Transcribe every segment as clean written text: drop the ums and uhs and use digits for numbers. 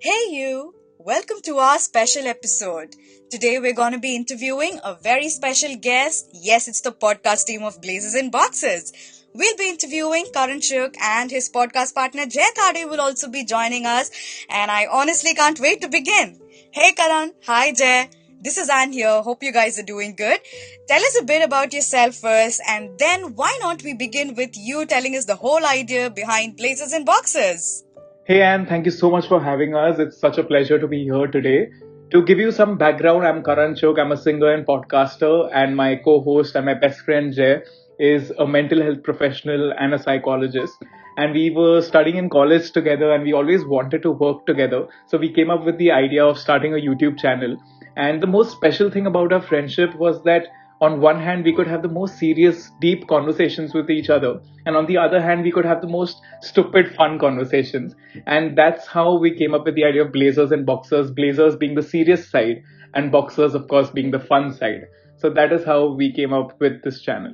Hey you! Welcome to our special episode. Today we're going to be interviewing a very special guest. Yes, it's the podcast team of Blazers and Boxers. We'll be interviewing Karan Chugh and his podcast partner Jay Thade will also be joining us, and I honestly can't wait to begin. Hey Karan, hi Jay. This is Anne here. Hope you guys are doing good. Tell us a bit about yourself first, and then why not we begin with you telling us the whole idea behind Blazers and Boxers? Hey Anne, thank you so much for having us. It's such a pleasure to be here today. To give you some background, I'm Karan Chugh. I'm a singer and podcaster, and my co-host and my best friend Jay is a mental health professional and a psychologist. And we were studying in college together, and we always wanted to work together. So we came up with the idea of starting a YouTube channel. And the most special thing about our friendship was that on one hand, we could have the most serious, deep conversations with each other. And on the other hand, we could have the most stupid, fun conversations. And that's how we came up with the idea of Blazers and Boxers, Blazers being the serious side, and Boxers, of course, being the fun side. So that is how we came up with this channel.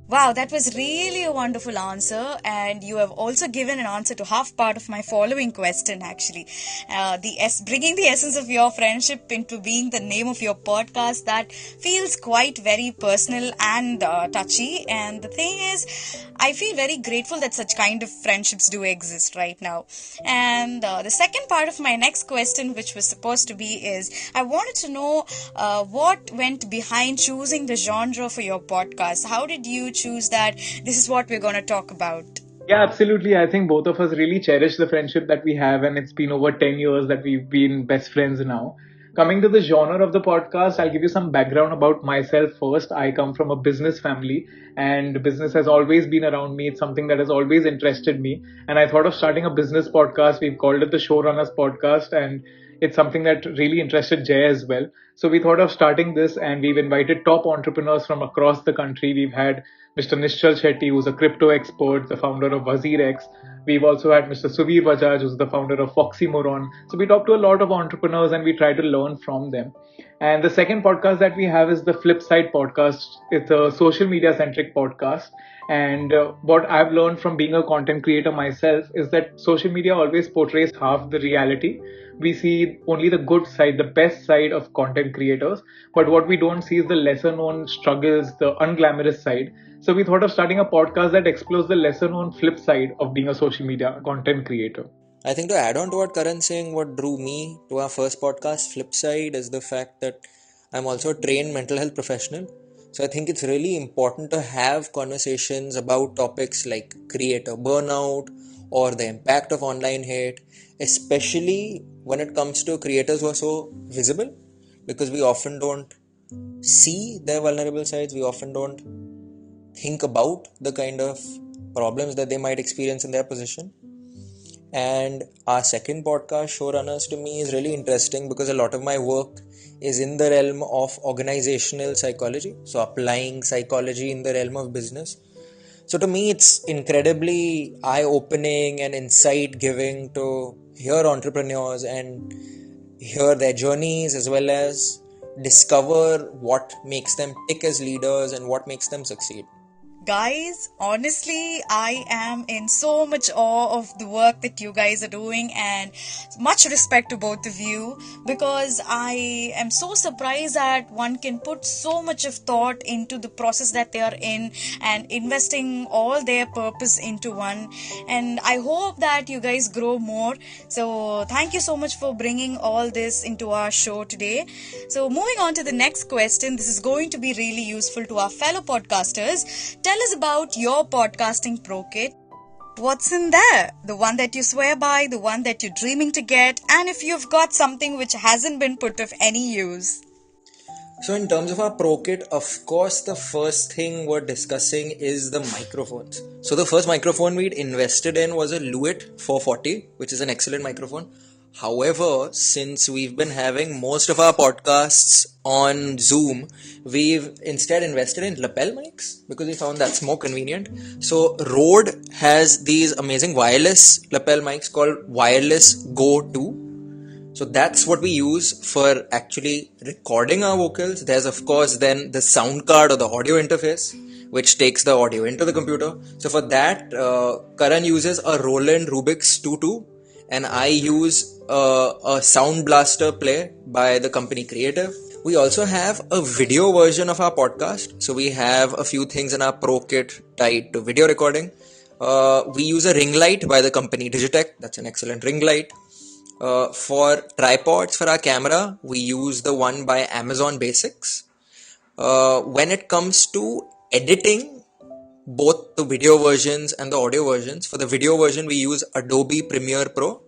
Wow, that was really a wonderful answer, and you have also given an answer to half part of my following question. Actually, bringing the essence of your friendship into being the name of your podcast, that feels quite very personal and touchy. And the thing is, I feel very grateful that such kind of friendships do exist right now. And the second part of my next question, which was supposed to be, is I wanted to know what went behind choosing the genre for your podcast. How did you choose that this is what we're going to talk about? Yeah, absolutely. I think both of us really cherish the friendship that we have, and it's been over 10 years that we've been best friends now. Coming to the genre of the podcast, I'll give you some background about myself first. I come from a business family, and business has always been around me. It's something that has always interested me. And I thought of starting a business podcast. We've called it the Showrunners Podcast, and it's something that really interested Jay as well. So we thought of starting this, and we've invited top entrepreneurs from across the country. We've had Mr. Nishchal Shetty, who's a crypto expert, the founder of WazirX. We've also had Mr. Suvir Bajaj, who's the founder of Foxymoron. So we talk to a lot of entrepreneurs and we try to learn from them. And the second podcast that we have is the Flip Side podcast. It's a social media centric podcast. And what I've learned from being a content creator myself is that social media always portrays half the reality. We see only the good side, the best side of content creators. But what we don't see is the lesser known struggles, the unglamorous side. So we thought of starting a podcast that explores the lesser known flip side of being a social media content creator. I think to add on to what Karan's saying, what drew me to our first podcast, Flipside, is the fact that I'm also a trained mental health professional. So I think it's really important to have conversations about topics like creator burnout or the impact of online hate, especially when it comes to creators who are so visible, because we often don't see their vulnerable sides, we often don't think about the kind of problems that they might experience in their position. And our second podcast, Showrunners, to me is really interesting because a lot of my work is in the realm of organizational psychology, so applying psychology in the realm of business. So to me, it's incredibly eye-opening and insight-giving to hear entrepreneurs and hear their journeys, as well as discover what makes them tick as leaders and what makes them succeed. Guys, honestly, I am in so much awe of the work that you guys are doing, and much respect to both of you, because I am so surprised that one can put so much of thought into the process that they are in and investing all their purpose into one. And I hope that you guys grow more. So thank you so much for bringing all this into our show today. So moving on to the next question, this is going to be really useful to our fellow podcasters. Tell us about your podcasting pro kit. What's in there? The one that you swear by, the one that you're dreaming to get, and if you've got something which hasn't been put of any use. So in terms of our pro kit, of course, the first thing we're discussing is the microphones. So the first microphone we'd invested in was a Lewitt 440, which is an excellent microphone. However, since we've been having most of our podcasts on Zoom, we've instead invested in lapel mics because we found that's more convenient. So Rode has these amazing wireless lapel mics called Wireless Go 2. So that's what we use for actually recording our vocals. There's of course then the sound card or the audio interface, which takes the audio into the computer. So for that, Karan uses a Roland Rubix 22 and I use a Sound Blaster play by the company Creative. We also have a video version of our podcast. So we have a few things in our Pro Kit tied to video recording. We use a ring light by the company Digitech. That's an excellent ring light. For tripods for our camera, we use the one by Amazon Basics. When it comes to editing, both the video versions and the audio versions, for the video version, we use Adobe Premiere Pro.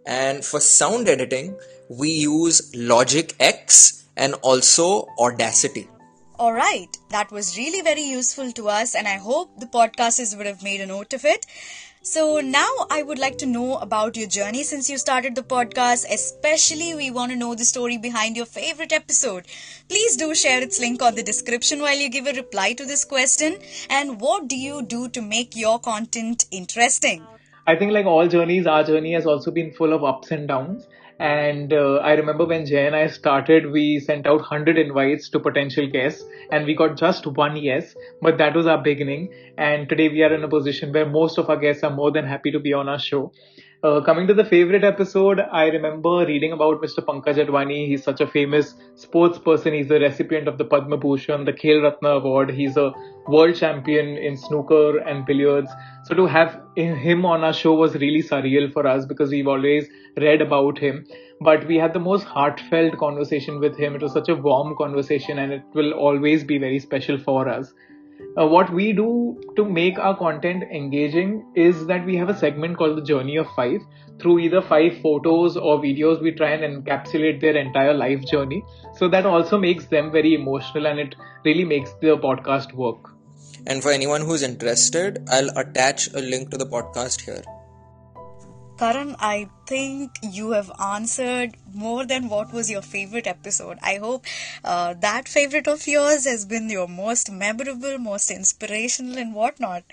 And for sound editing, we use Logic X and also Audacity. All right, that was really very useful to us, and I hope the podcasters would have made a note of it. So now I would like to know about your journey since you started the podcast. Especially, we want to know the story behind your favorite episode. Please do share its link on the description while you give a reply to this question. And what do you do to make your content interesting? I think, like all journeys, our journey has also been full of ups and downs. And I remember when Jay and I started, we sent out 100 invites to potential guests, and we got just one yes. But that was our beginning. And today we are in a position where most of our guests are more than happy to be on our show. Coming to the favorite episode, I remember reading about Mr. Pankaj Advani. He's such a famous sports person. He's the recipient of the Padma Bhushan, the Khel Ratna Award. He's a world champion in snooker and billiards. So to have him on our show was really surreal for us because we've always read about him. But we had the most heartfelt conversation with him. It was such a warm conversation, and it will always be very special for us. What we do to make our content engaging is that we have a segment called the Journey of Five. Through either five photos or videos, we try and encapsulate their entire life journey. So that also makes them very emotional, and it really makes the podcast work. And for anyone who's interested, I'll attach a link to the podcast here. Karan, I think you have answered more than what was your favorite episode. I hope that favorite of yours has been your most memorable, most inspirational, and whatnot.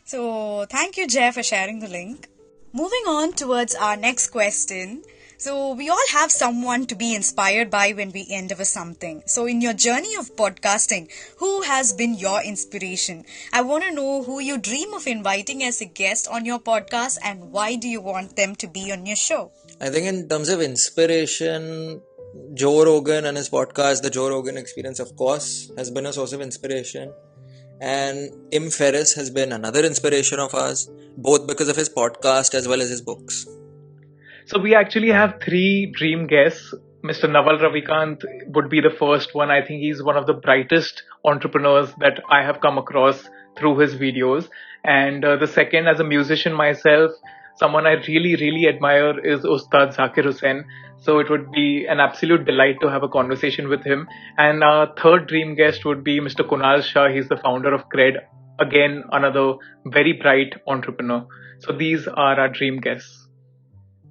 So, thank you, Jay, for sharing the link. Moving on towards our next question. So, we all have someone to be inspired by when we endeavor something. So, in your journey of podcasting, who has been your inspiration? I want to know who you dream of inviting as a guest on your podcast and why do you want them to be on your show? I think in terms of inspiration, Joe Rogan and his podcast, The Joe Rogan Experience, of course, has been a source of inspiration. And Tim Ferriss has been another inspiration of ours, both because of his podcast as well as his books. So we actually have three dream guests. Mr. Naval Ravikant would be the first one. I think he's one of the brightest entrepreneurs that I have come across through his videos. And the second, as a musician myself, someone I really, really admire is Ustad Zakir Hussain. So it would be an absolute delight to have a conversation with him. And our third dream guest would be Mr. Kunal Shah. He's the founder of Cred. Again, another very bright entrepreneur. So these are our dream guests.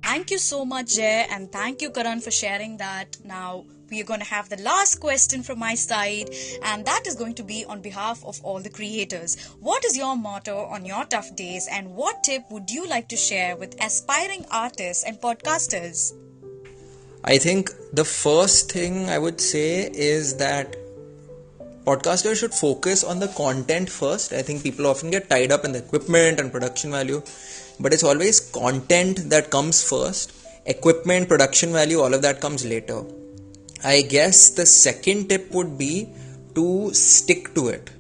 Thank you so much, Jay, and thank you, Karan, for sharing that. Now, we are going to have the last question from my side, and that is going to be on behalf of all the creators. What is your motto on your tough days, and what tip would you like to share with aspiring artists and podcasters? I think the first thing I would say is that podcasters should focus on the content first. I think people often get tied up in the equipment and production value, but it's always content that comes first. Equipment, production value, all of that comes later. I guess the second tip would be to stick to it.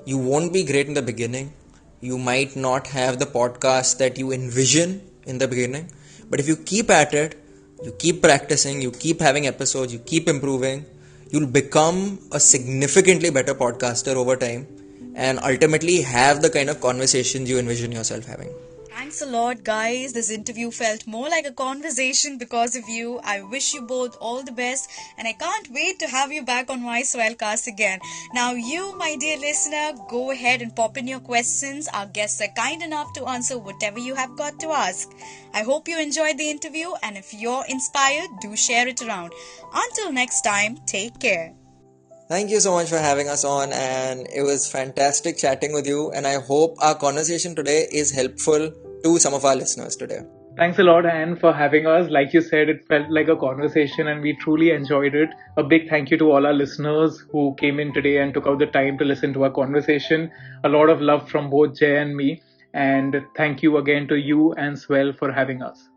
You won't be great in the beginning. You might not have the podcast that you envision in the beginning, but if you keep at it, you keep practicing, you keep having episodes, you keep improving, you'll become a significantly better podcaster over time and ultimately have the kind of conversations you envision yourself having. Thanks a lot, guys. This interview felt more like a conversation because of you. I wish you both all the best, and I can't wait to have you back on my Swellcast again. Now, you, my dear listener, go ahead and pop in your questions. Our guests are kind enough to answer whatever you have got to ask. I hope you enjoyed the interview, and if you're inspired, do share it around. Until next time, take care. Thank you so much for having us on, and it was fantastic chatting with you, and I hope our conversation today is helpful to some of our listeners today. Thanks a lot, Anne, for having us. Like you said, it felt like a conversation and we truly enjoyed it. A big thank you to all our listeners who came in today and took out the time to listen to our conversation. A lot of love from both Jay and me. And thank you again to you and Swell for having us.